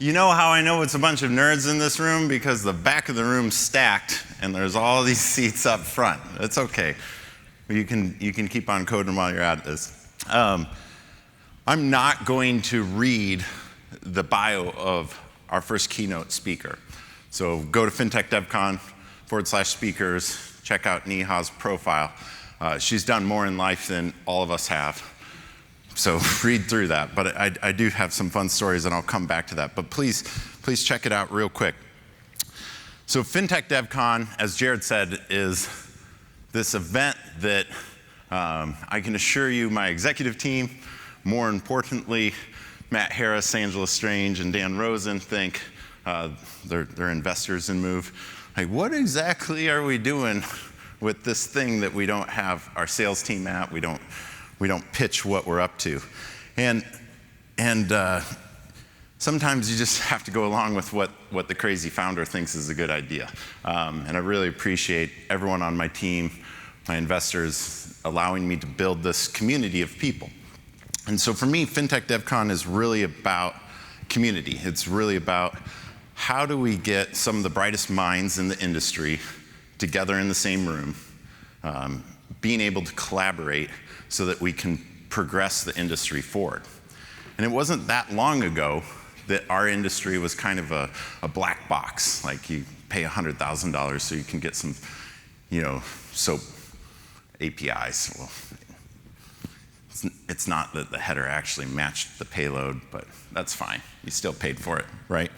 You know how I know it's a bunch of nerds in this room? Because the back of the room's stacked, and there's all these seats up front. It's okay. You can keep on coding while you're at this. I'm not going to read the bio of our first keynote speaker. So go to fintechdevcon/speakers, check out Neha's profile. She's done more in life than all of us have. So read through that, but I do have some fun stories, and I'll come back to that. But please check it out real quick. So Fintech DevCon, as Jared said, is this event that I can assure you my executive team, more importantly, Matt Harris, Angela Strange, and Dan Rosen think they're investors in Moov. Like, what exactly are we doing with this thing that we don't have our sales team at? We don't pitch what we're up to. And sometimes you just have to go along with what the crazy founder thinks is a good idea. And I really appreciate everyone on my team, my investors, allowing me to build this community of people. And so for me, Fintech DevCon is really about community. It's really about how do we get some of the brightest minds in the industry together in the same room, being able to collaborate so that we can progress the industry forward. And it wasn't that long ago that our industry was kind of a black box. Like, you pay $100,000 so you can get some, SOAP APIs. Well, it's not that the header actually matched the payload, but that's fine. You still paid for it, right?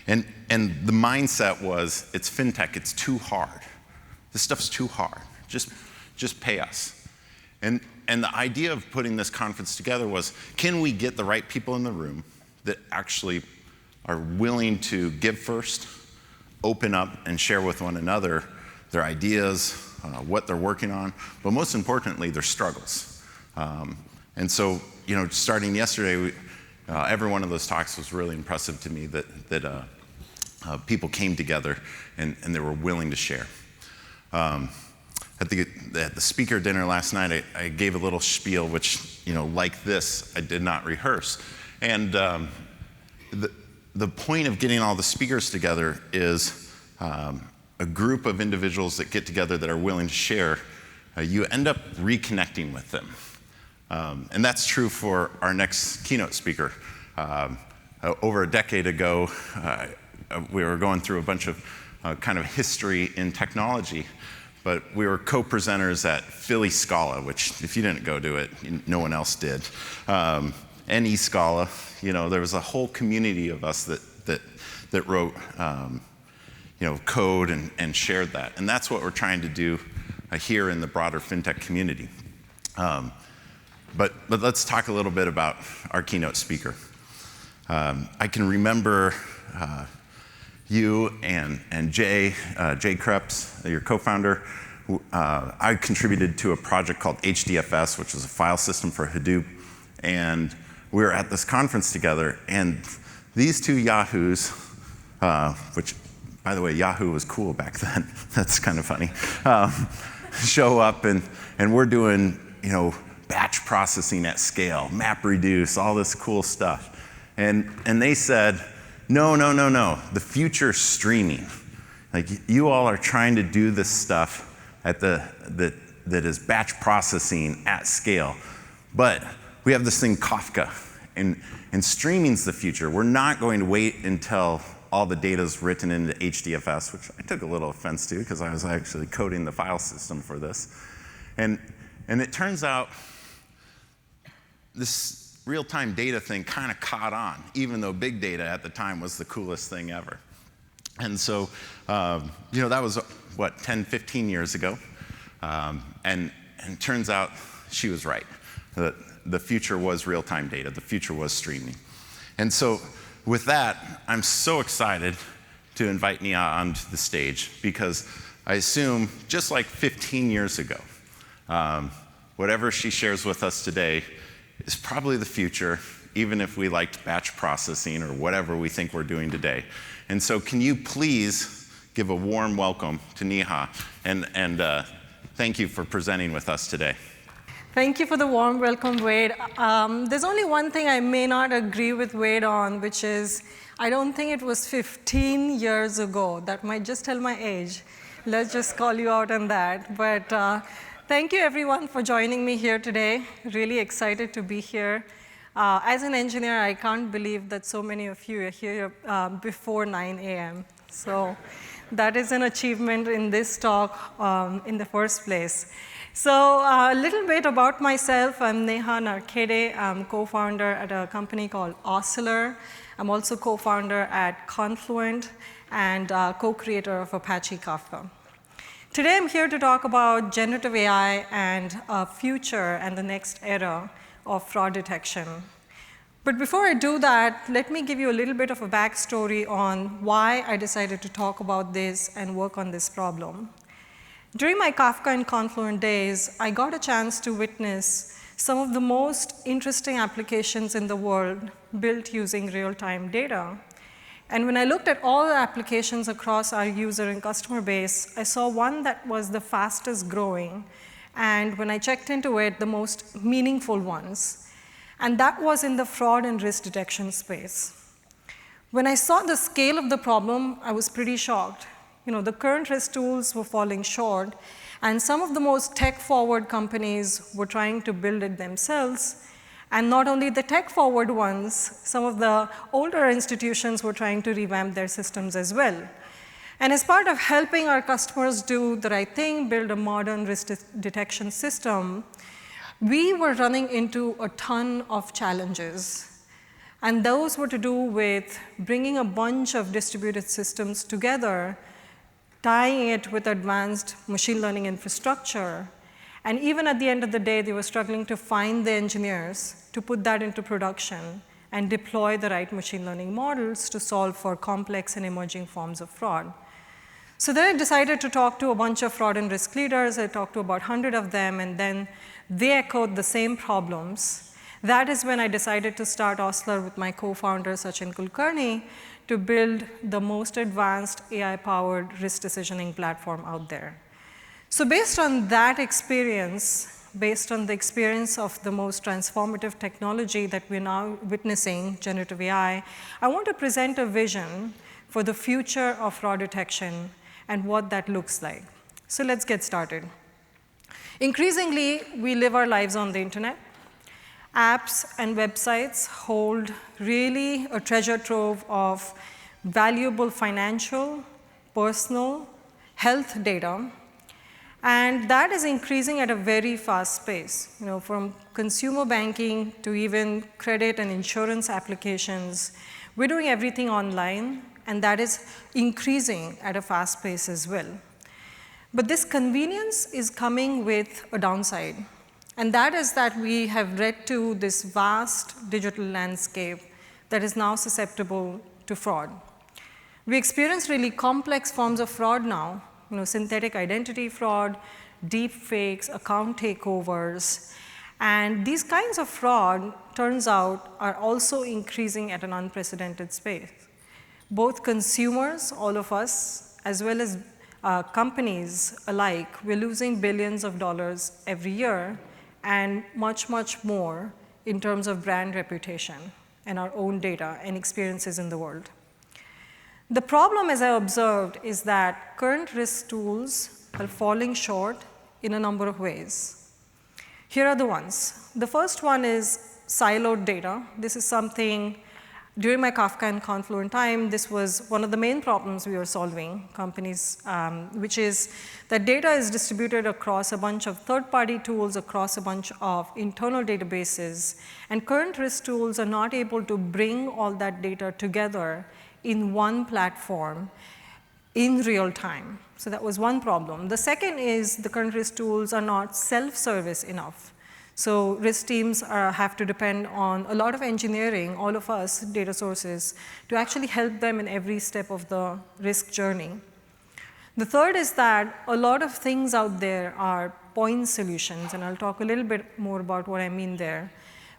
And the mindset was, it's fintech, it's too hard. This stuff's too hard. Just pay us. And the idea of putting this conference together was, can we get the right people in the room that actually are willing to give first, open up, and share with one another their ideas, what they're working on, but most importantly, their struggles. And so, starting yesterday, every one of those talks was really impressive to me that people came together and they were willing to share. At the speaker dinner last night, I gave a little spiel, which, like this, I did not rehearse. And the point of getting all the speakers together is a group of individuals that get together that are willing to share. You end up reconnecting with them. And that's true for our next keynote speaker. Over a decade ago, we were going through a bunch of kind of history in technology. But we were co-presenters at Philly Scala, which, if you didn't go to it, no one else did. NE Scala, there was a whole community of us that wrote, code and shared that. And that's what we're trying to do here in the broader fintech community. But let's talk a little bit about our keynote speaker. I can remember you and Jay Krebs, your co-founder. I contributed to a project called HDFS, which was a file system for Hadoop. And we were at this conference together, and these two yahoos, which, by the way, Yahoo was cool back then. That's kind of funny. Show up, and we're doing, batch processing at scale, MapReduce, all this cool stuff. And they said, no. The future's streaming. Like, you all are trying to do this stuff that is batch processing at scale. But we have this thing, Kafka, and streaming's the future. We're not going to wait until all the data's written into HDFS, which I took a little offense to because I was actually coding the file system for this. And it turns out this real-time data thing kind of caught on, even though big data at the time was the coolest thing ever. And so, that was, 10, 15 years ago. And it turns out she was right. The future was real-time data. The future was streaming. And so with that, I'm so excited to invite Neha onto the stage, because I assume, just like 15 years ago, whatever she shares with us today is probably the future, even if we liked batch processing or whatever we think we're doing today. And so can you please give a warm welcome to Neha, and thank you for presenting with us today. Thank you for the warm welcome, Wade. There's only one thing I may not agree with Wade on, which is I don't think it was 15 years ago. That might just tell my age. Let's just call you out on that. But thank you, everyone, for joining me here today. Really excited to be here. As an engineer, I can't believe that so many of you are here before 9 a.m. So that is an achievement in this talk in the first place. So a little bit about myself. I'm Neha Narkhede. I'm co-founder at a company called Oscilar. I'm also co-founder at Confluent and co-creator of Apache Kafka. Today I'm here to talk about generative AI and future and the next era of fraud detection. But before I do that, let me give you a little bit of a backstory on why I decided to talk about this and work on this problem. During my Kafka and Confluent days, I got a chance to witness some of the most interesting applications in the world built using real-time data. And when I looked at all the applications across our user and customer base, I saw one that was the fastest growing, and when I checked into it, the most meaningful ones. And that was in the fraud and risk detection space. When I saw the scale of the problem, I was pretty shocked. The current risk tools were falling short, and some of the most tech-forward companies were trying to build it themselves. And not only the tech-forward ones, some of the older institutions were trying to revamp their systems as well. And as part of helping our customers do the right thing, build a modern risk detection system, we were running into a ton of challenges. And those were to do with bringing a bunch of distributed systems together, tying it with advanced machine learning infrastructure. And even at the end of the day, they were struggling to find the engineers to put that into production and deploy the right machine learning models to solve for complex and emerging forms of fraud. So then I decided to talk to a bunch of fraud and risk leaders. I talked to about 100 of them, and then they echoed the same problems. That is when I decided to start Oscilar with my co-founder, Sachin Kulkarni, to build the most advanced AI-powered risk decisioning platform out there. So based on that experience, based on the experience of the most transformative technology that we're now witnessing, generative AI, I want to present a vision for the future of fraud detection and what that looks like. So let's get started. Increasingly, we live our lives on the internet. Apps and websites hold really a treasure trove of valuable financial, personal, health data, and that is increasing at a very fast pace. From consumer banking to even credit and insurance applications, we're doing everything online, and that is increasing at a fast pace as well. But this convenience is coming with a downside. And that is that we have led to this vast digital landscape that is now susceptible to fraud. We experience really complex forms of fraud now, synthetic identity fraud, deep fakes, account takeovers. And these kinds of fraud, turns out, are also increasing at an unprecedented pace. Both consumers, all of us, as well as companies alike, we're losing billions of dollars every year, and much, much more in terms of brand reputation and our own data and experiences in the world. The problem, as I observed, is that current risk tools are falling short in a number of ways. Here are the ones. The first one is siloed data. This is something, during my Kafka and Confluent time, this was one of the main problems we were solving, companies, which is that data is distributed across a bunch of third-party tools, across a bunch of internal databases, and current risk tools are not able to bring all that data together in one platform in real time. So that was one problem. The second is the current risk tools are not self-service enough. So risk teams have to depend on a lot of engineering, all of us, data sources, to actually help them in every step of the risk journey. The third is that a lot of things out there are point solutions, and I'll talk a little bit more about what I mean there.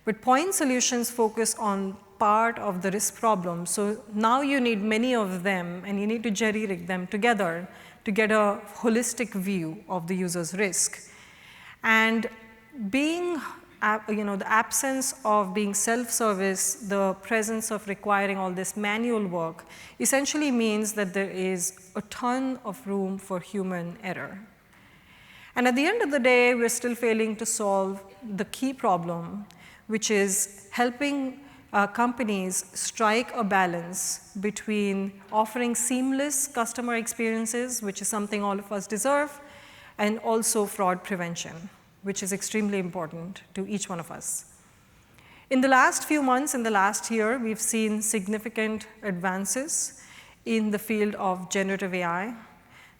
But point solutions focus on part of the risk problem. So now you need many of them, and you need to jerry-rig them together to get a holistic view of the user's risk. And being, the absence of being self-service, the presence of requiring all this manual work, essentially means that there is a ton of room for human error. And at the end of the day, we're still failing to solve the key problem, which is helping companies strike a balance between offering seamless customer experiences, which is something all of us deserve, and also fraud prevention, which is extremely important to each one of us. In the last few months, in the last year, we've seen significant advances in the field of generative AI.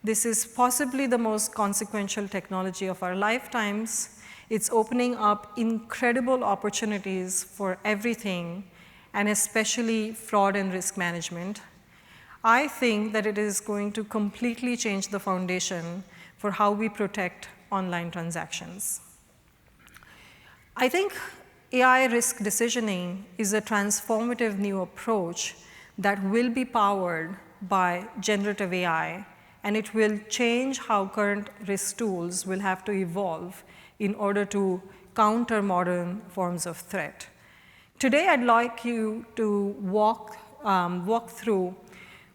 This is possibly the most consequential technology of our lifetimes. It's opening up incredible opportunities for everything, and especially fraud and risk management. I think that it is going to completely change the foundation for how we protect online transactions. I think AI risk decisioning is a transformative new approach that will be powered by generative AI, and it will change how current risk tools will have to evolve in order to counter modern forms of threat. Today, I'd like you to walk through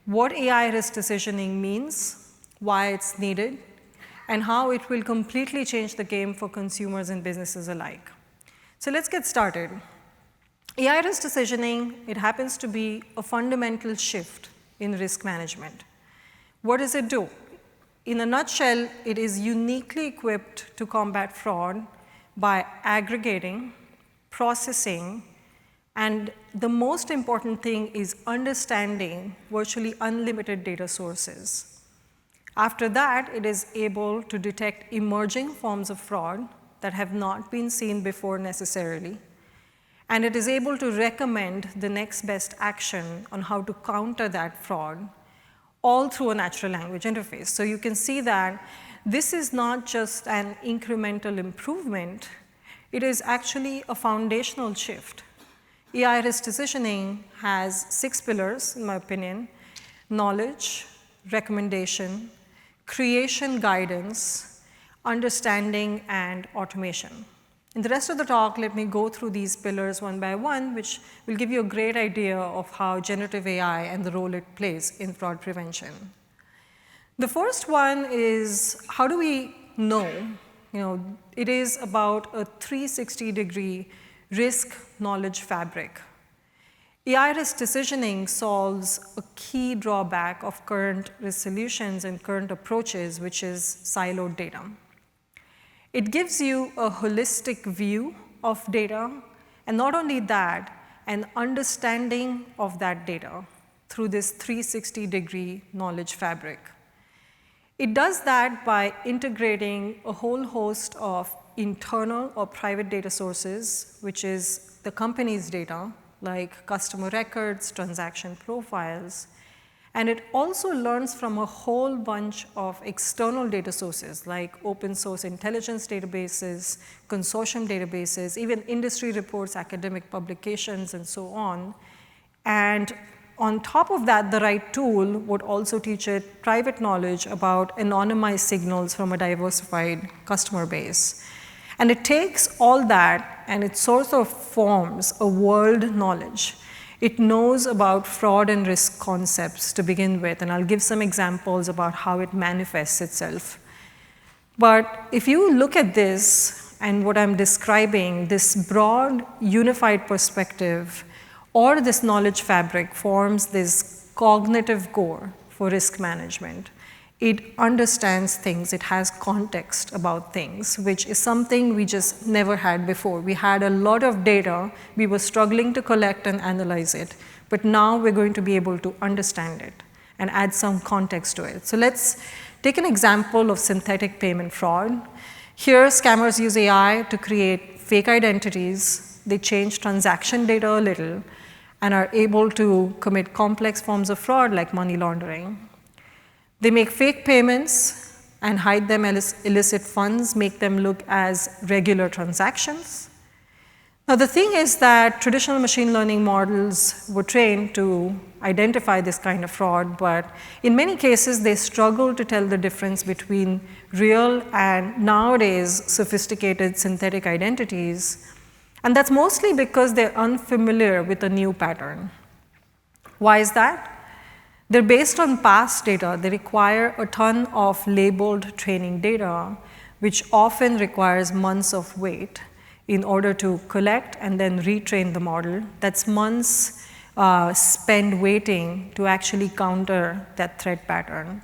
what AI risk decisioning means, why it's needed, and how it will completely change the game for consumers and businesses alike. So let's get started. AI risk decisioning, it happens to be a fundamental shift in risk management. What does it do? In a nutshell, it is uniquely equipped to combat fraud by aggregating, processing, and the most important thing is understanding virtually unlimited data sources. After that, it is able to detect emerging forms of fraud that have not been seen before necessarily, and it is able to recommend the next best action on how to counter that fraud, all through a natural language interface. So you can see that this is not just an incremental improvement, it is actually a foundational shift. AI risk decisioning has 6 pillars, in my opinion: knowledge, recommendation, creation guidance, understanding, and automation. In the rest of the talk, let me go through these pillars one by one, which will give you a great idea of how generative AI and the role it plays in fraud prevention. The first one is, how do we know? It is about a 360-degree risk knowledge fabric. AI risk decisioning solves a key drawback of current risk solutions and current approaches, which is siloed data. It gives you a holistic view of data, and not only that, an understanding of that data through this 360-degree knowledge fabric. It does that by integrating a whole host of internal or private data sources, which is the company's data, like customer records, transaction profiles, and it also learns from a whole bunch of external data sources, like open source intelligence databases, consortium databases, even industry reports, academic publications, and so on. And on top of that, the right tool would also teach it private knowledge about anonymized signals from a diversified customer base. And it takes all that and it sort of forms a world knowledge. It knows about fraud and risk concepts to begin with, and I'll give some examples about how it manifests itself. But if you look at this and what I'm describing, this broad, unified perspective, or this knowledge fabric forms this cognitive core for risk management. It understands things, it has context about things, which is something we just never had before. We had a lot of data, we were struggling to collect and analyze it, but now we're going to be able to understand it and add some context to it. So let's take an example of synthetic payment fraud. Here, scammers use AI to create fake identities. They change transaction data a little and are able to commit complex forms of fraud like money laundering. They make fake payments and hide them illicit funds, make them look as regular transactions. Now, the thing is that traditional machine learning models were trained to identify this kind of fraud, but in many cases, they struggle to tell the difference between real and nowadays sophisticated synthetic identities. And that's mostly because they're unfamiliar with a new pattern. Why is that? They're based on past data. They require a ton of labeled training data, which often requires months of wait in order to collect and then retrain the model. That's months spent waiting to actually counter that threat pattern.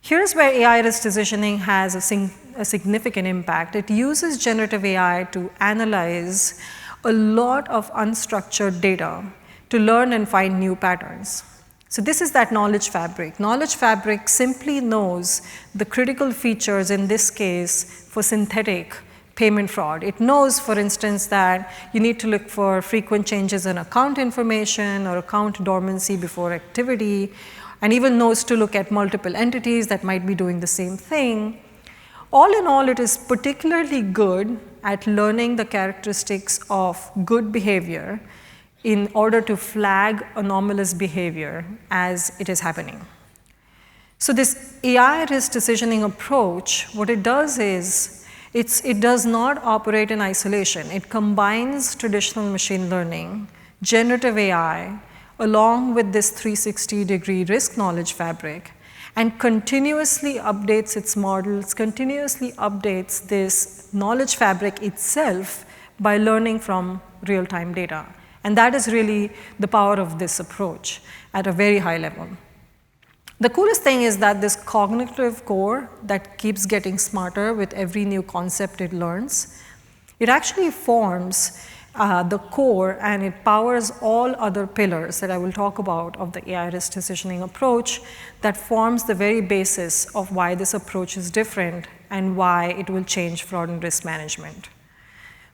Here's where AI risk decisioning has a significant impact. It uses generative AI to analyze a lot of unstructured data to learn and find new patterns. So this is that knowledge fabric. Knowledge fabric simply knows the critical features, in this case, for synthetic payment fraud. It knows, for instance, that you need to look for frequent changes in account information or account dormancy before activity, and even knows to look at multiple entities that might be doing the same thing. All in all, it is particularly good at learning the characteristics of good behavior in order to flag anomalous behavior as it is happening. So this AI risk decisioning approach, what it does is, it does not operate in isolation. It combines traditional machine learning, generative AI, along with this 360-degree risk knowledge fabric, and continuously updates its models, continuously updates this knowledge fabric itself by learning from real-time data. And that is really the power of this approach at a very high level. The coolest thing is that this cognitive core that keeps getting smarter with every new concept it learns, it actually forms the core and it powers all other pillars that I will talk about of the AI risk decisioning approach that forms the very basis of why this approach is different and why it will change fraud and risk management.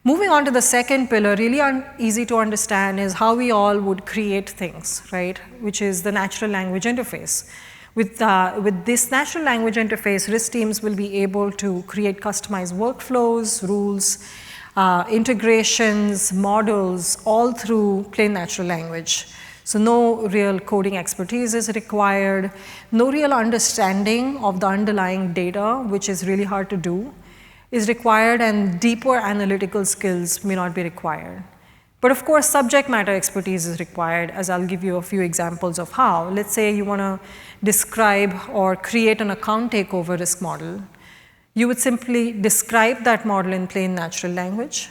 Moving on to the second pillar, really easy to understand is how we all would create things, right? Which is the natural language interface. With this natural language interface, risk teams will be able to create customized workflows, rules, integrations, models, all through plain natural language. So no real coding expertise is required, no real understanding of the underlying data, which is really hard to do, is required, and deeper analytical skills may not be required. But of course, subject matter expertise is required, as I'll give you a few examples of how. Let's say you want to describe or create an account takeover risk model. You would simply describe that model in plain natural language.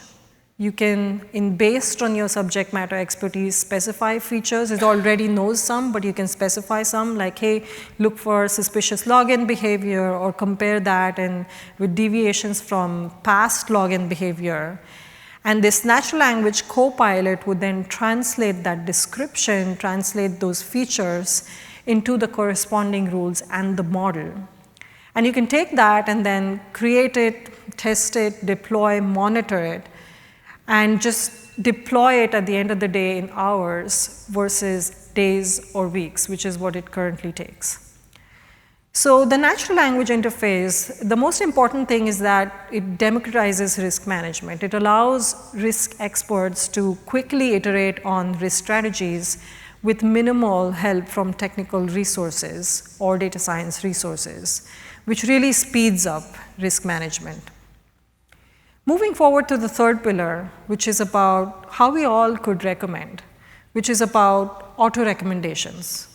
You can, based on your subject matter expertise, specify features. It already knows some, but you can specify some, like, hey, look for suspicious login behavior, or compare that and with deviations from past login behavior. And this natural language copilot would then translate that description, translate those features into the corresponding rules and the model. And you can take that and then create it, test it, deploy, monitor it, and just deploy it at the end of the day in hours versus days or weeks, which is what it currently takes. So the natural language interface, the most important thing is that it democratizes risk management. It allows risk experts to quickly iterate on risk strategies with minimal help from technical resources or data science resources, which really speeds up risk management. Moving forward to the third pillar, which is about how we all could recommend, which is about auto recommendations.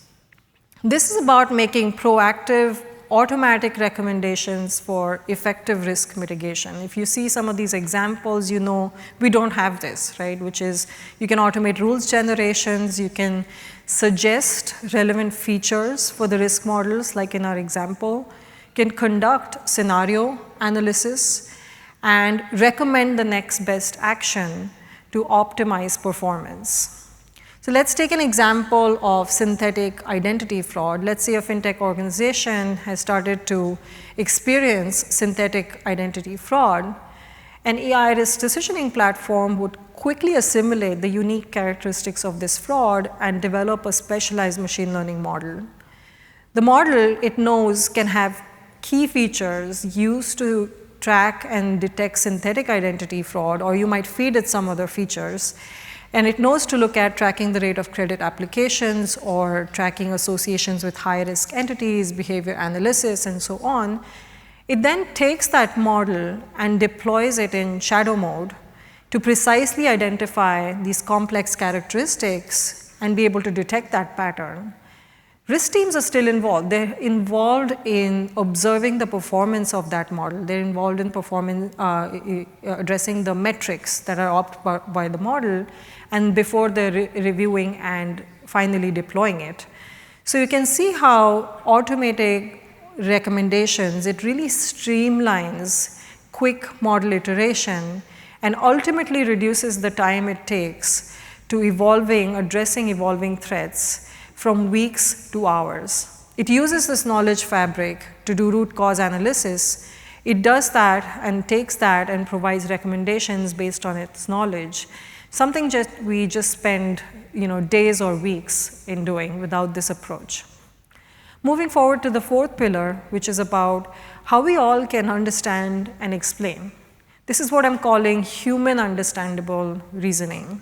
This is about making proactive, automatic recommendations for effective risk mitigation. If you see some of these examples, you know we don't have this, right? Which is you can automate rules generations, you can suggest relevant features for the risk models, like in our example, can conduct scenario analysis, and recommend the next best action to optimize performance. So let's take an example of synthetic identity fraud. Let's say a fintech organization has started to experience synthetic identity fraud. An AI risk decisioning platform would quickly assimilate the unique characteristics of this fraud and develop a specialized machine learning model. The model, it knows, can have key features used to track and detect synthetic identity fraud, or you might feed it some other features. And it knows to look at tracking the rate of credit applications or tracking associations with high-risk entities, behavior analysis, and so on. It then takes that model and deploys it in shadow mode to precisely identify these complex characteristics and be able to detect that pattern. Risk teams are still involved. They're involved in observing the performance of that model. They're involved in addressing the metrics that are opted by the model, and before they're reviewing and finally deploying it. So you can see how automating recommendations, it really streamlines quick model iteration and ultimately reduces the time it takes to addressing evolving threats from weeks to hours. It uses this knowledge fabric to do root cause analysis. It does that and takes that and provides recommendations based on its knowledge, something we just spend days or weeks in doing without this approach. Moving forward to the fourth pillar, which is about how we all can understand and explain. This is what I'm calling human understandable reasoning.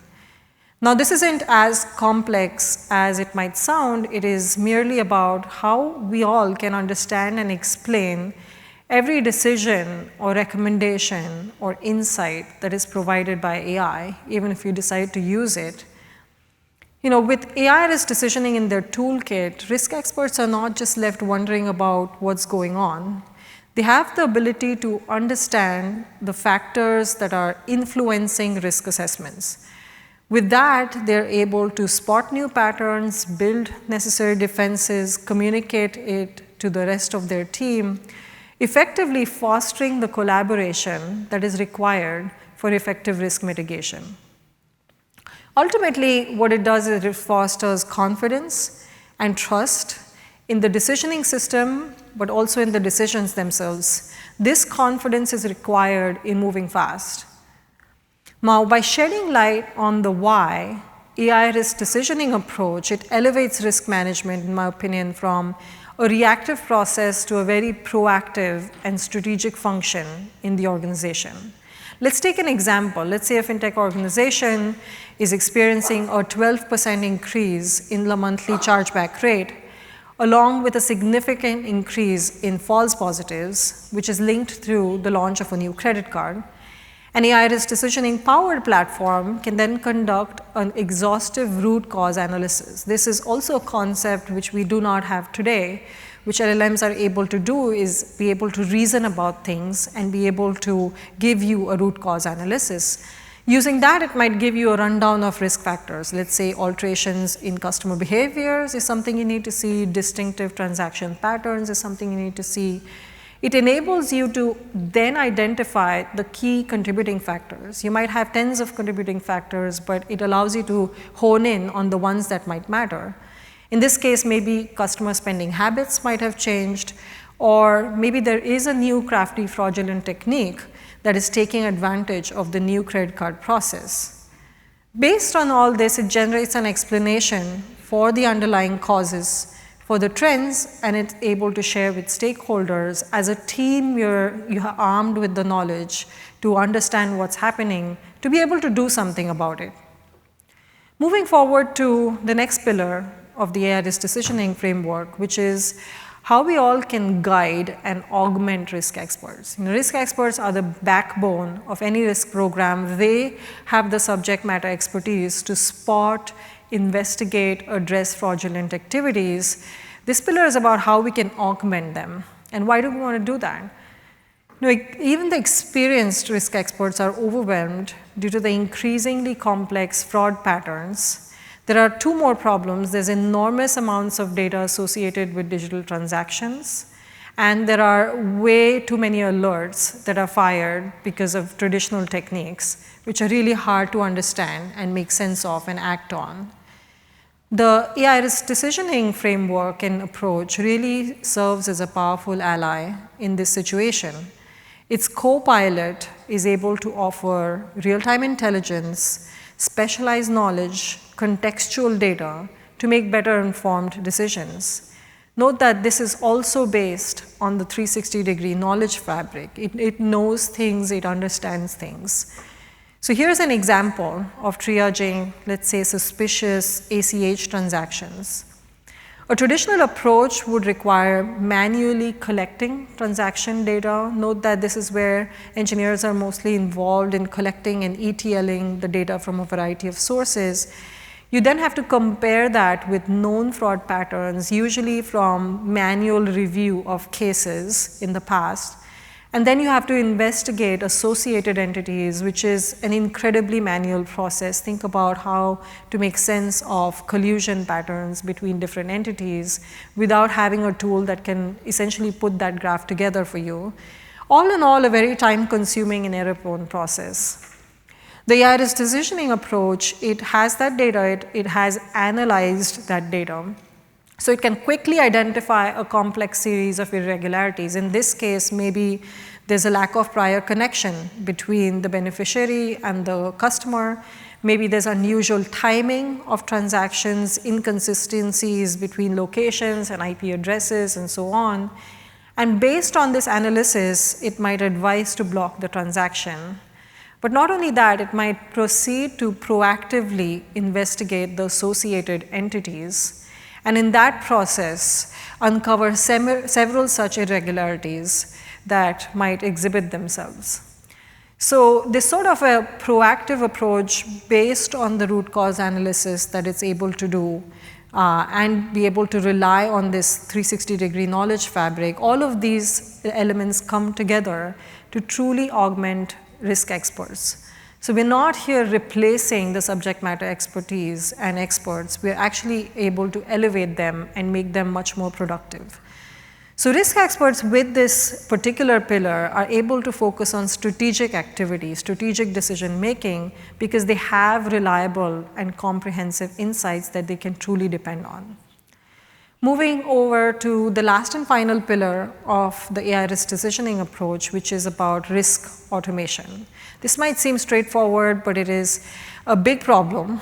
Now, this isn't as complex as it might sound. It is merely about how we all can understand and explain every decision or recommendation or insight that is provided by AI, even if you decide to use it. With AI risk decisioning in their toolkit, risk experts are not just left wondering about what's going on. They have the ability to understand the factors that are influencing risk assessments. With that, they're able to spot new patterns, build necessary defenses, communicate it to the rest of their team, effectively fostering the collaboration that is required for effective risk mitigation. Ultimately, what it does is it fosters confidence and trust in the decisioning system, but also in the decisions themselves. This confidence is required in moving fast. Now, by shedding light on the why, AI risk decisioning approach, it elevates risk management, in my opinion, from a reactive process to a very proactive and strategic function in the organization. Let's take an example. Let's say a fintech organization is experiencing a 12% increase in the monthly chargeback rate, along with a significant increase in false positives, which is linked through the launch of a new credit card. An AI risk decisioning powered platform can then conduct an exhaustive root cause analysis. This is also a concept which we do not have today, which LLMs are able to do is be able to reason about things and be able to give you a root cause analysis. Using that, it might give you a rundown of risk factors. Let's say alterations in customer behaviors is something you need to see, distinctive transaction patterns is something you need to see. It enables you to then identify the key contributing factors. You might have tens of contributing factors, but it allows you to hone in on the ones that might matter. In this case, maybe customer spending habits might have changed, or maybe there is a new crafty fraudulent technique that is taking advantage of the new credit card process. Based on all this, it generates an explanation for the underlying causes, for the trends, and it's able to share with stakeholders. As a team, you're armed with the knowledge to understand what's happening, to be able to do something about it. Moving forward to the next pillar of the AI risk decisioning framework, which is how we all can guide and augment risk experts. Risk experts are the backbone of any risk program. They have the subject matter expertise to spot, investigate, address fraudulent activities. This pillar is about how we can augment them. And why do we want to do that? Even the experienced risk experts are overwhelmed due to the increasingly complex fraud patterns. There are two more problems. There's enormous amounts of data associated with digital transactions, and there are way too many alerts that are fired because of traditional techniques, which are really hard to understand and make sense of and act on. The AI risk decisioning framework and approach really serves as a powerful ally in this situation. Its co-pilot is able to offer real-time intelligence, specialized knowledge, contextual data to make better informed decisions. Note that this is also based on the 360-degree knowledge fabric. It knows things, it understands things. So here's an example of triaging, let's say, suspicious ACH transactions. A traditional approach would require manually collecting transaction data. Note that this is where engineers are mostly involved in collecting and ETLing the data from a variety of sources. You then have to compare that with known fraud patterns, usually from manual review of cases in the past. And then you have to investigate associated entities, which is an incredibly manual process. Think about how to make sense of collusion patterns between different entities without having a tool that can essentially put that graph together for you. All in all, a very time-consuming and error-prone process. The AI-risk decisioning approach, it has that data, it has analyzed that data. So it can quickly identify a complex series of irregularities. In this case, maybe there's a lack of prior connection between the beneficiary and the customer. Maybe there's unusual timing of transactions, inconsistencies between locations and IP addresses, and so on. And based on this analysis, it might advise to block the transaction. But not only that, it might proceed to proactively investigate the associated entities, and in that process, uncover several such irregularities that might exhibit themselves. So this sort of a proactive approach based on the root cause analysis that it's able to do and be able to rely on this 360-degree knowledge fabric, all of these elements come together to truly augment risk experts. So we're not here replacing the subject matter expertise and experts. We're actually able to elevate them and make them much more productive. So risk experts with this particular pillar are able to focus on strategic activity, strategic decision making, because they have reliable and comprehensive insights that they can truly depend on. Moving over to the last and final pillar of the AI risk decisioning approach, which is about risk automation. This might seem straightforward, but it is a big problem.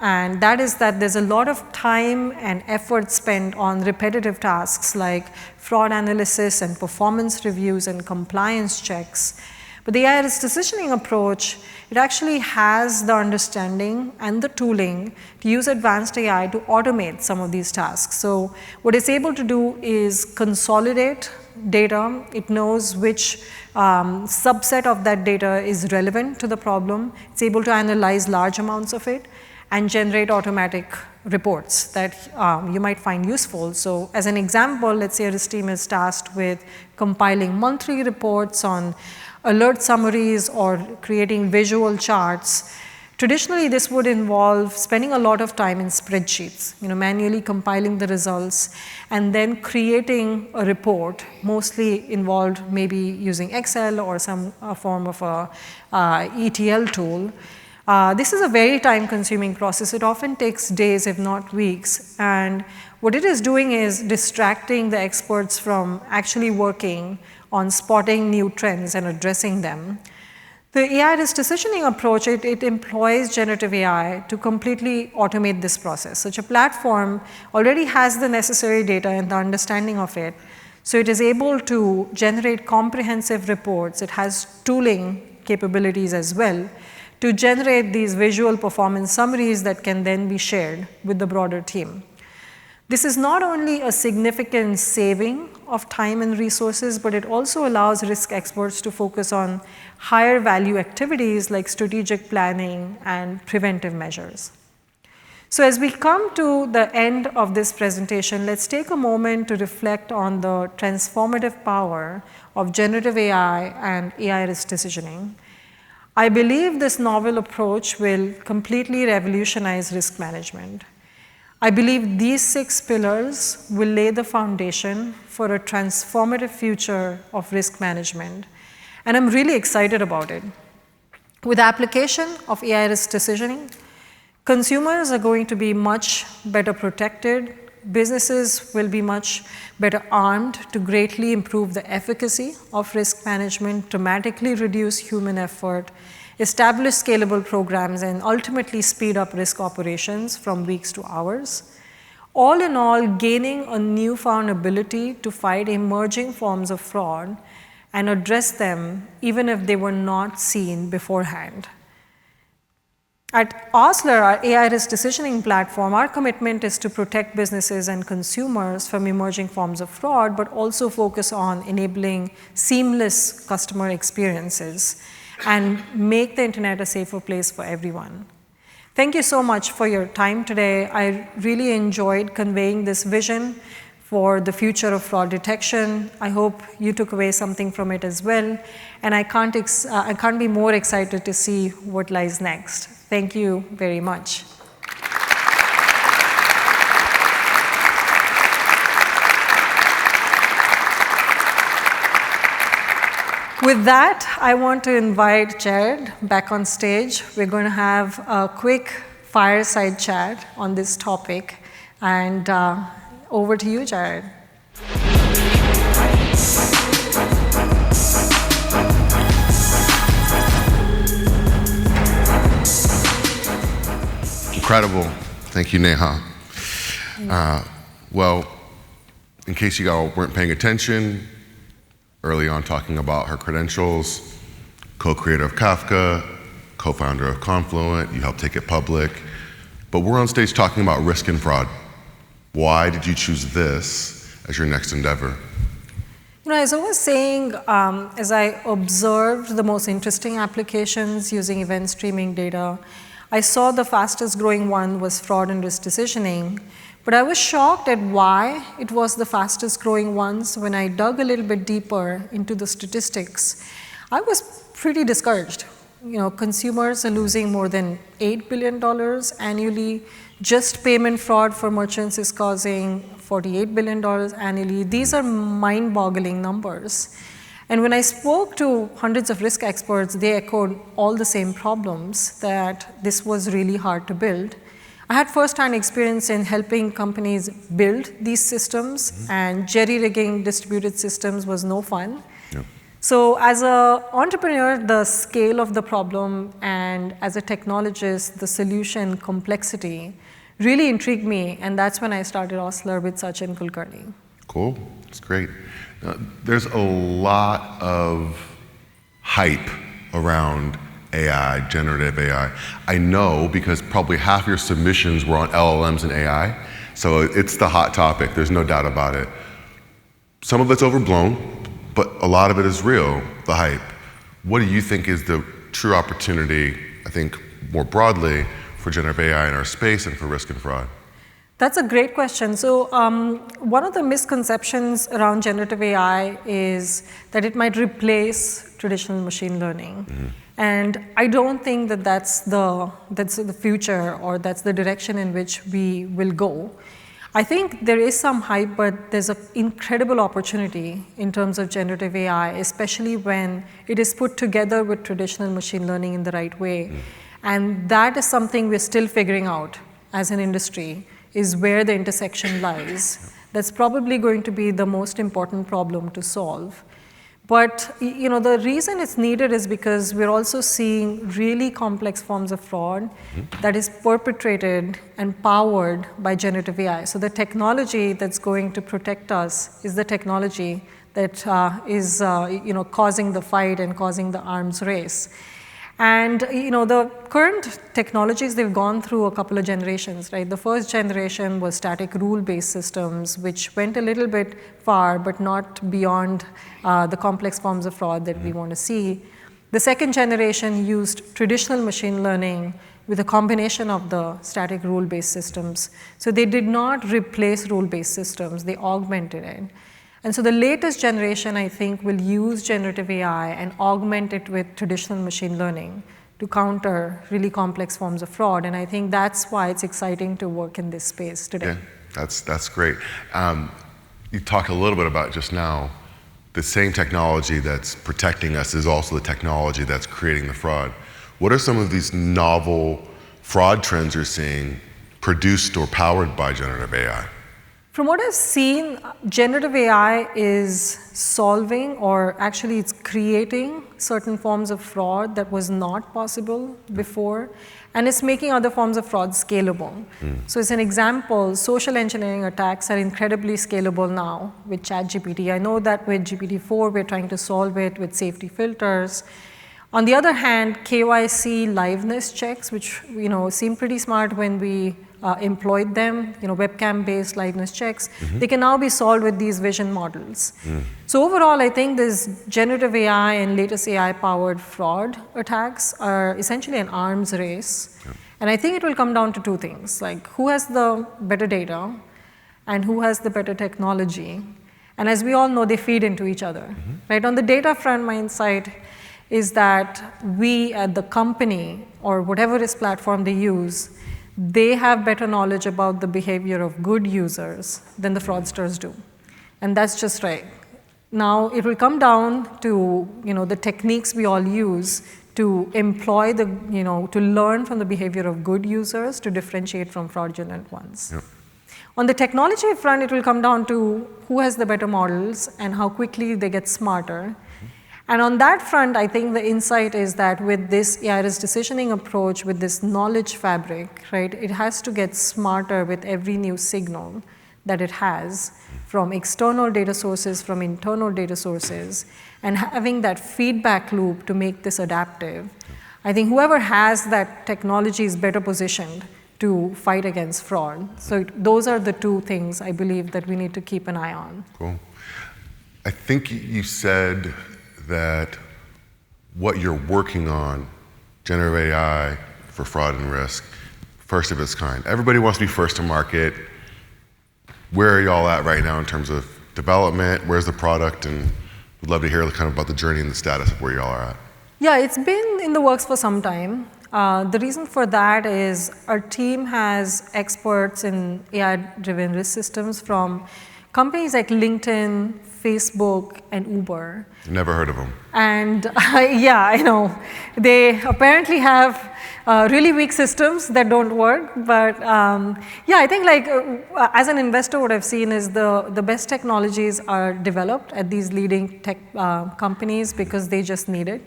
And that is that there's a lot of time and effort spent on repetitive tasks like fraud analysis and performance reviews and compliance checks. But the AI risk decisioning approach, it actually has the understanding and the tooling to use advanced AI to automate some of these tasks. So what it's able to do is consolidate data. It knows which subset of that data is relevant to the problem. It's able to analyze large amounts of it and generate automatic reports that you might find useful. So as an example, let's say a risk team is tasked with compiling monthly reports on alert summaries or creating visual charts. Traditionally, this would involve spending a lot of time in spreadsheets, manually compiling the results and then creating a report, mostly involved maybe using Excel or some form of a ETL tool. This is a very time-consuming process. It often takes days, if not weeks. And what it is doing is distracting the experts from actually working on spotting new trends and addressing them. The AI risk decisioning approach, it employs generative AI to completely automate this process. Such a platform already has the necessary data and the understanding of it. So it is able to generate comprehensive reports. It has tooling capabilities as well to generate these visual performance summaries that can then be shared with the broader team. This is not only a significant saving of time and resources, but it also allows risk experts to focus on higher value activities like strategic planning and preventive measures. So as we come to the end of this presentation, let's take a moment to reflect on the transformative power of generative AI and AI risk decisioning. I believe this novel approach will completely revolutionize risk management. I believe these 6 pillars will lay the foundation for a transformative future of risk management, and I'm really excited about it. With application of AI risk decisioning, consumers are going to be much better protected, businesses will be much better armed to greatly improve the efficacy of risk management, dramatically reduce human effort, establish scalable programs, and ultimately speed up risk operations from weeks to hours. All in all, gaining a newfound ability to fight emerging forms of fraud and address them even if they were not seen beforehand. At Oscilar, our AI risk decisioning platform, our commitment is to protect businesses and consumers from emerging forms of fraud, but also focus on enabling seamless customer experiences and make the internet a safer place for everyone. Thank you so much for your time today. I really enjoyed conveying this vision for the future of fraud detection. I hope you took away something from it as well. And I can't be more excited to see what lies next. Thank you very much. With that, I want to invite Jared back on stage. We're going to have a quick fireside chat on this topic. And over to you, Jared. Incredible. Thank you, Neha. Well, in case you all weren't paying attention, early on talking about her credentials, co-creator of Kafka, co-founder of Confluent, you helped take it public. But we're on stage talking about risk and fraud. Why did you choose this as your next endeavor? As I was saying, as I observed the most interesting applications using event streaming data, I saw the fastest growing one was fraud and risk decisioning. But I was shocked at why it was the fastest growing ones. When I dug a little bit deeper into the statistics, I was pretty discouraged. Consumers are losing more than $8 billion annually. Just payment fraud for merchants is causing $48 billion annually. These are mind-boggling numbers. And when I spoke to hundreds of risk experts, they echoed all the same problems, that this was really hard to build. I had first-hand experience in helping companies build these systems, and jerry-rigging distributed systems was no fun. Yeah. So as an entrepreneur, the scale of the problem, and as a technologist, the solution complexity really intrigued me, and that's when I started Oscilar with Sachin Kulkarni. Cool, that's great. There's a lot of hype around AI, generative AI. I know because probably half your submissions were on LLMs and AI, so it's the hot topic, there's no doubt about it. Some of it's overblown, but a lot of it is real, the hype. What do you think is the true opportunity, I think more broadly, for generative AI in our space and for risk and fraud? That's a great question. So one of the misconceptions around generative AI is that it might replace traditional machine learning. Mm-hmm. And I don't think that that's the future, or that's the direction in which we will go. I think there is some hype, but there's an incredible opportunity in terms of generative AI, especially when it is put together with traditional machine learning in the right way. Mm. And that is something we're still figuring out as an industry, is where the intersection lies. That's probably going to be the most important problem to solve. But the reason it's needed is because we're also seeing really complex forms of fraud that is perpetrated and powered by generative AI. So the technology that's going to protect us is the technology that is causing the fight and causing the arms race. And the current technologies, they've gone through a couple of generations, right? The first generation was static rule-based systems, which went a little bit far, but not beyond the complex forms of fraud that we want to see. The second generation used traditional machine learning with a combination of the static rule-based systems. So they did not replace rule-based systems, they augmented it. And so the latest generation, I think, will use generative AI and augment it with traditional machine learning to counter really complex forms of fraud. And I think that's why it's exciting to work in this space today. Yeah, that's great. You talked a little bit about just now, the same technology that's protecting us is also the technology that's creating the fraud. What are some of these novel fraud trends you're seeing produced or powered by generative AI? From what I've seen, generative AI is solving, or actually it's creating certain forms of fraud that was not possible before, and it's making other forms of fraud scalable. So as an example, social engineering attacks are incredibly scalable now with ChatGPT. I know that with GPT-4, we're trying to solve it with safety filters. On the other hand, KYC liveness checks, which seem pretty smart when we employed them, webcam-based liveness checks, they can now be solved with these vision models. So overall, I think this generative AI and latest AI-powered fraud attacks are essentially an arms race. And I think it will come down to two things, like who has the better data and who has the better technology. And as we all know, they feed into each other. Right? On the data front, my insight is that we at the company, or whatever is platform they use, they have better knowledge about the behavior of good users than the fraudsters do. And that's just right. Now, it will come down to the techniques we all use to employ to learn from the behavior of good users to differentiate from fraudulent ones. Yep. On the technology front, it will come down to who has the better models and how quickly they get smarter. And on that front, I think the insight is that with this AI-risk decisioning approach, with this knowledge fabric, right, it has to get smarter with every new signal that it has from external data sources, from internal data sources, and having that feedback loop to make this adaptive. I think whoever has that technology is better positioned to fight against fraud. So those are the two things I believe that we need to keep an eye on. Cool. I think you said that what you're working on, generative AI for fraud and risk, first of its kind. Everybody wants to be first to market. Where are y'all at right now in terms of development? Where's the product? And we'd love to hear kind of about the journey and the status of where y'all are at. Yeah, it's been in the works for some time. The reason for that is our team has experts in AI-driven risk systems from companies like LinkedIn, Facebook, and Uber. Never heard of them. And yeah, I know. They apparently have really weak systems that don't work. But yeah, I think as an investor, what I've seen is the best technologies are developed at these leading tech companies because they just need it.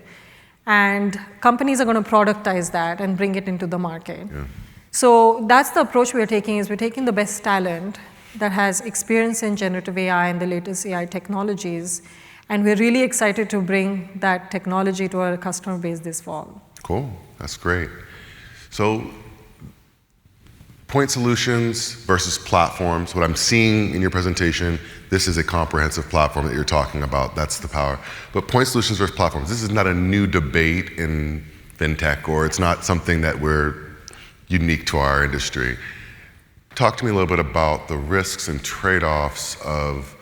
And companies are going to productize that and bring it into the market. Yeah. So that's the approach we're taking, is we're taking the best talent that has experience in generative AI and the latest AI technologies, and we're really excited to bring that technology to our customer base this fall. Cool, that's great. So, point solutions versus platforms. What I'm seeing in your presentation, this is a comprehensive platform that you're talking about. That's the power. But point solutions versus platforms, this is not a new debate in fintech, or it's not something that we're unique to our industry. Talk to me a little bit about the risks and trade-offs of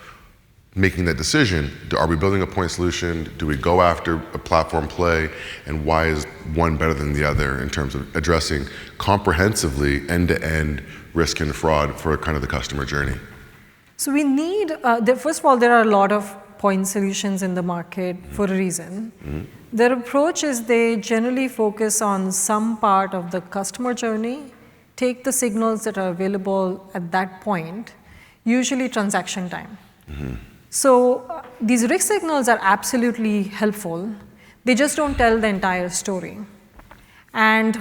making that decision. Are we building a point solution? Do we go after a platform play? And why is one better than the other in terms of addressing comprehensively end-to-end risk and fraud for kind of the customer journey? So we need, first of all, there are a lot of point solutions in the market for a reason. Their approach is they generally focus on some part of the customer journey, take the signals that are available at that point, usually transaction time. So these risk signals are absolutely helpful. They just don't tell the entire story. And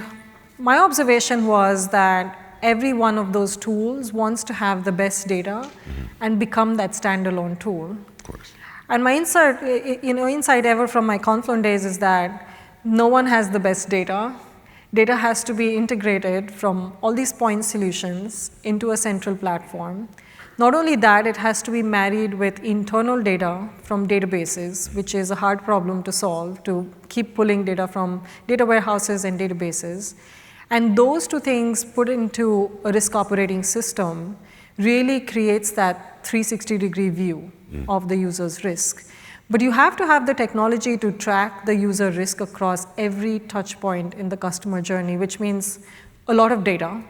my observation was that every one of those tools wants to have the best data and become that standalone tool. Of course. And my insight ever from my Confluent days is that no one has the best data. Data has to be integrated from all these point solutions into a central platform. Not only that, it has to be married with internal data from databases, which is a hard problem to solve, to keep pulling data from data warehouses and databases. And those two things put into a risk operating system really creates that 360-degree view of the user's risk. But you have to have the technology to track the user risk across every touch point in the customer journey, which means a lot of data.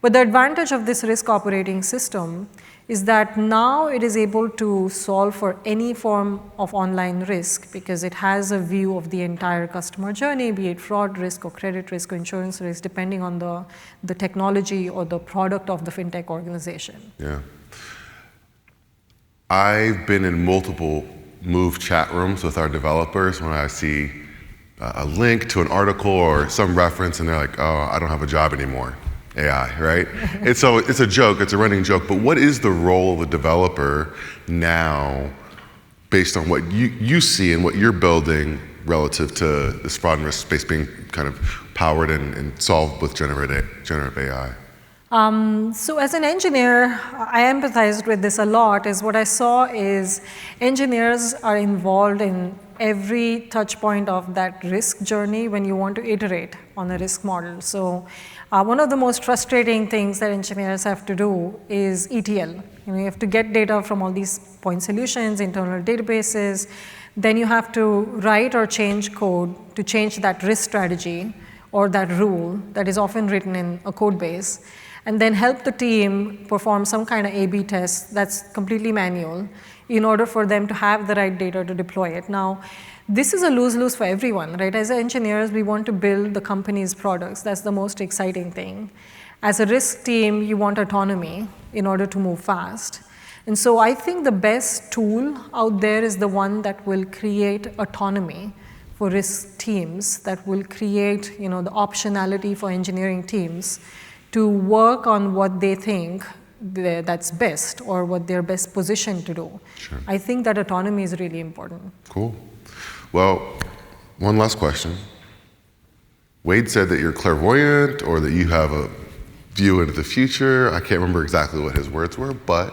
But the advantage of this risk operating system is that now it is able to solve for any form of online risk because it has a view of the entire customer journey, be it fraud risk or credit risk or insurance risk, depending on the technology or the product of the fintech organization. Yeah. I've been in multiple Moov chat rooms with our developers when I see a link to an article or some reference and they're like, oh, I don't have a job anymore, AI, right? And so it's a joke, it's a running joke, but what is the role of a developer now based on what you see and what you're building relative to this fraud and risk space being kind of powered and solved with generative AI? So as an engineer, I empathized with this a lot, is what I saw is engineers are involved in every touch point of that risk journey when you want to iterate on a risk model. So one of the most frustrating things that engineers have to do is ETL. You have to get data from all these point solutions, internal databases, then you have to write or change code to change that risk strategy or that rule that is often written in a code base, and then help the team perform some kind of A/B test that's completely manual in order for them to have the right data to deploy it. Now, this is a lose-lose for everyone, right? As engineers, we want to build the company's products. That's the most exciting thing. As a risk team, you want autonomy in order to move fast. And so I think the best tool out there is the one that will create autonomy for risk teams, that will create the optionality for engineering teams to work on what they think that's best or what they're best positioned to do. Sure. I think that autonomy is really important. Cool. Well, one last question. Wade said that you're clairvoyant or that you have a view into the future. I can't remember exactly what his words were, but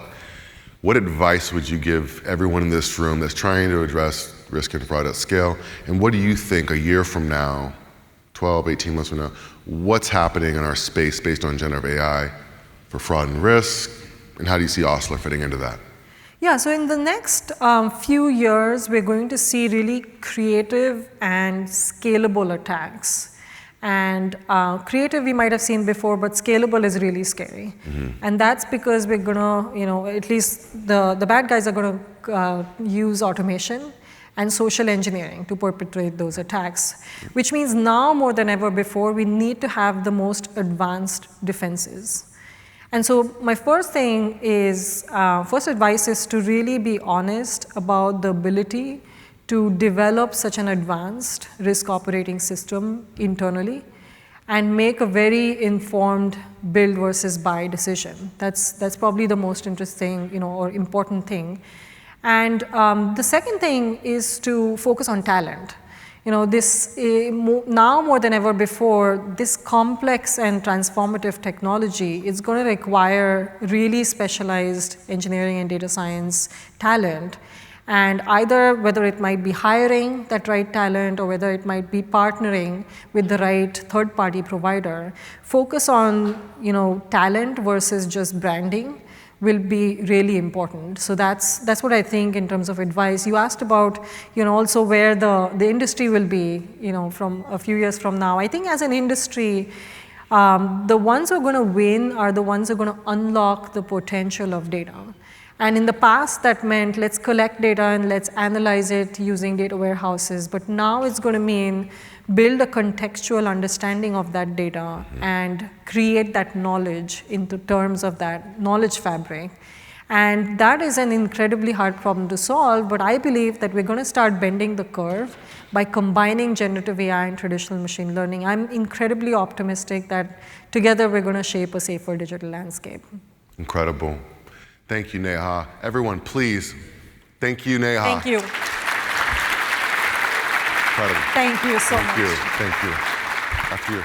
what advice would you give everyone in this room that's trying to address risk and fraud at scale? And what do you think a year from now, 12, 18 months from now, what's happening in our space based on generative AI for fraud and risk? And how do you see Oscilar fitting into that? Yeah, so in the next few years, we're going to see really creative and scalable attacks. And creative we might have seen before, but scalable is really scary. Mm-hmm. And that's because we're gonna, at least the bad guys are gonna use automation and social engineering to perpetrate those attacks, which means now more than ever before, we need to have the most advanced defenses. And so my first advice is to really be honest about the ability to develop such an advanced risk operating system internally and make a very informed build versus buy decision. That's probably the most interesting, or important thing. And the second thing is to focus on talent. Now more than ever before, this complex and transformative technology is going to require really specialized engineering and data science talent. And either whether it might be hiring that right talent or whether it might be partnering with the right third-party provider, focus on talent versus just branding will be really important. So that's what I think in terms of advice. You asked about also where the industry will be from a few years from now. I think as an industry, the ones who are going to win are the ones who are going to unlock the potential of data. And in the past, that meant let's collect data and let's analyze it using data warehouses. But now it's going to mean build a contextual understanding of that data and create that knowledge into terms of that knowledge fabric. And that is an incredibly hard problem to solve, but I believe that we're going to start bending the curve by combining generative AI and traditional machine learning. I'm incredibly optimistic that together we're going to shape a safer digital landscape. Incredible. Thank you, Neha. Everyone, please. Thank you, Neha. Thank you. Incredible. Thank you so much. Thank you. After you.